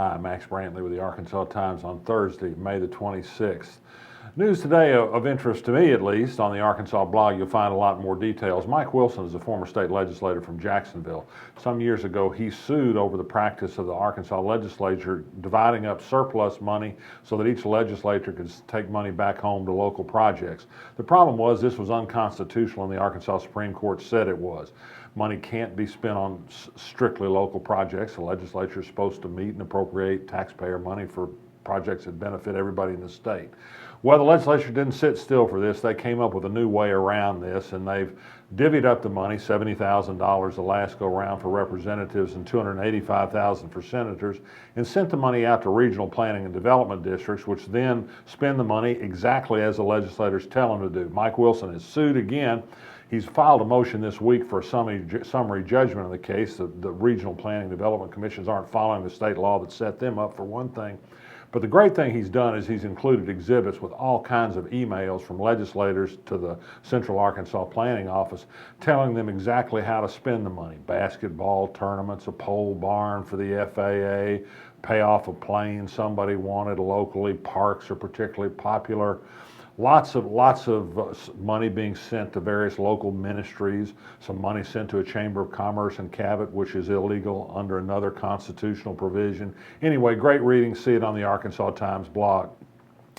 Hi, Max Brantley with the Arkansas Times on Thursday, May the 26th. News today of interest to me, at least, on the Arkansas blog. You'll find a lot more details. Mike Wilson is a former state legislator from Jacksonville. Some years ago, he sued over the practice of the Arkansas legislature dividing up surplus money so that each legislature could take money back home to local projects. The problem was this was unconstitutional, and the Arkansas Supreme Court said it was. Money can't be spent on strictly local projects. The legislature is supposed to meet and appropriate taxpayer money for projects that benefit everybody in the state. Well, the legislature didn't sit still for this. They came up with a new way around this, and they've divvied up the money, $70,000 the last go round for representatives and $285,000 for senators, and sent the money out to regional planning and development districts, which then spend the money exactly as the legislators tell them to do. Mike Wilson is sued again. He's filed a motion this week for a summary judgment of the case. The regional planning and development commissions aren't following the state law that set them up, for one thing. But the great thing he's done is he's included exhibits with all kinds of emails from legislators to the Central Arkansas Planning Office telling them exactly how to spend the money. Basketball tournaments, a pole barn for the FAA, pay off a plane somebody wanted locally, parks are particularly popular. Lots of money being sent to various local ministries, some money sent to a Chamber of Commerce in Cabot, which is illegal under another constitutional provision. Anyway, great reading. See it on the Arkansas Times blog.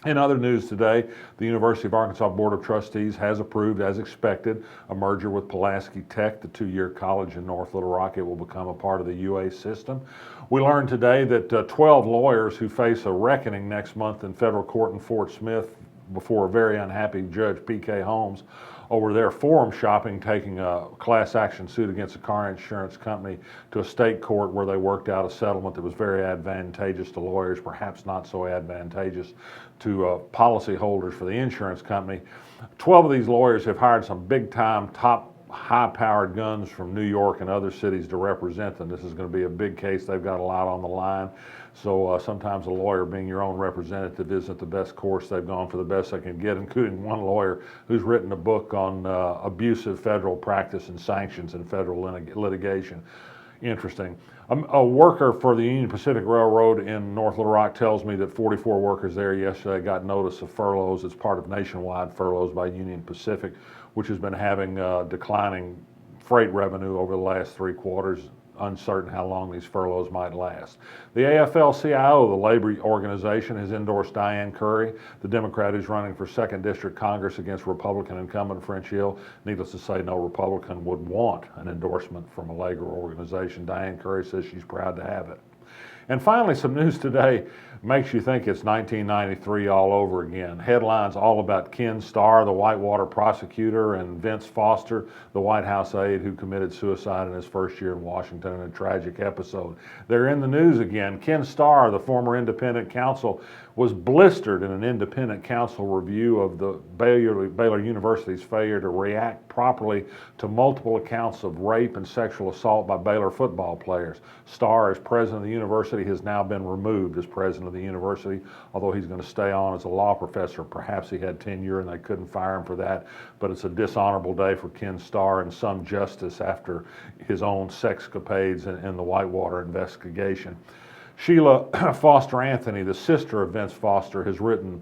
In other news today, the University of Arkansas Board of Trustees has approved, as expected, a merger with Pulaski Tech, the two-year college in North Little Rock. It will become a part of the UA system. We learned today that 12 lawyers who face a reckoning next month in federal court in Fort Smith before a very unhappy Judge P.K. Holmes over their forum shopping, taking a class action suit against a car insurance company to a state court where they worked out a settlement that was very advantageous to lawyers, perhaps not so advantageous to policyholders for the insurance company. 12 of these lawyers have hired some big-time, top high-powered guns from New York and other cities to represent them. This is going to be a big case. They've got a lot on the line. So sometimes a lawyer being your own representative isn't the best course. They've gone for the best they can get, including one lawyer who's written a book on abusive federal practice and sanctions in federal litigation. Interesting. A worker for the Union Pacific Railroad in North Little Rock tells me that 44 workers there yesterday got notice of furloughs. It's part of nationwide furloughs by Union Pacific, which has been having declining freight revenue over the last 3 quarters. Uncertain how long these furloughs might last. The AFL-CIO, the labor organization, has endorsed Dianne Curry, the Democrat who's running for 2nd District Congress against Republican incumbent French Hill. Needless to say, no Republican would want an endorsement from a labor organization. Dianne Curry says she's proud to have it. And finally, some news today makes you think it's 1993 all over again. Headlines all about Ken Starr, the Whitewater prosecutor, and Vince Foster, the White House aide who committed suicide in his first year in Washington in a tragic episode. They're in the news again. Ken Starr, the former independent counsel, was blistered in an independent counsel review of the Baylor University's failure to react properly to multiple accounts of rape and sexual assault by Baylor football players. Starr, as president of the university, has now been removed as president of the university, although he's going to stay on as a law professor. Perhaps he had tenure and they couldn't fire him for that, but it's a dishonorable day for Ken Starr and some justice after his own sexcapades in the Whitewater investigation. Sheila Foster Anthony, the sister of Vince Foster, has written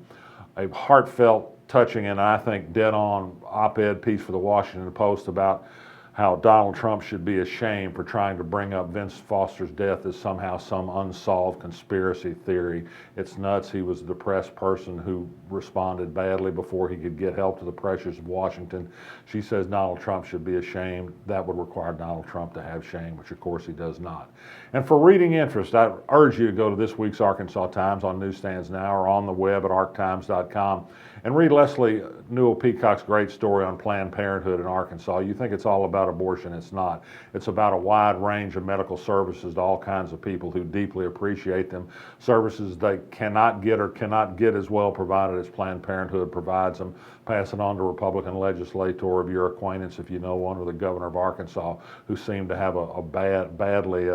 a heartfelt, touching, and I think dead-on op-ed piece for the Washington Post about how Donald Trump should be ashamed for trying to bring up Vince Foster's death as somehow some unsolved conspiracy theory. It's nuts. He was a depressed person who responded badly before he could get help to the pressures of Washington. She says Donald Trump should be ashamed. That would require Donald Trump to have shame, which of course he does not. And for reading interest, I urge you to go to this week's Arkansas Times on newsstands now or on the web at arctimes.com and read Leslie Newell Peacock's great story on Planned Parenthood in Arkansas. You think it's all about abortion. It's not. It's about a wide range of medical services to all kinds of people who deeply appreciate them. Services they cannot get or cannot get as well provided as Planned Parenthood provides them. Pass it on to a Republican legislator of your acquaintance, if you know one, or the governor of Arkansas, who seemed to have a badly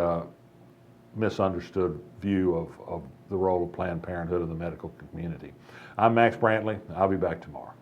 misunderstood view of the role of Planned Parenthood in the medical community. I'm Max Brantley. I'll be back tomorrow.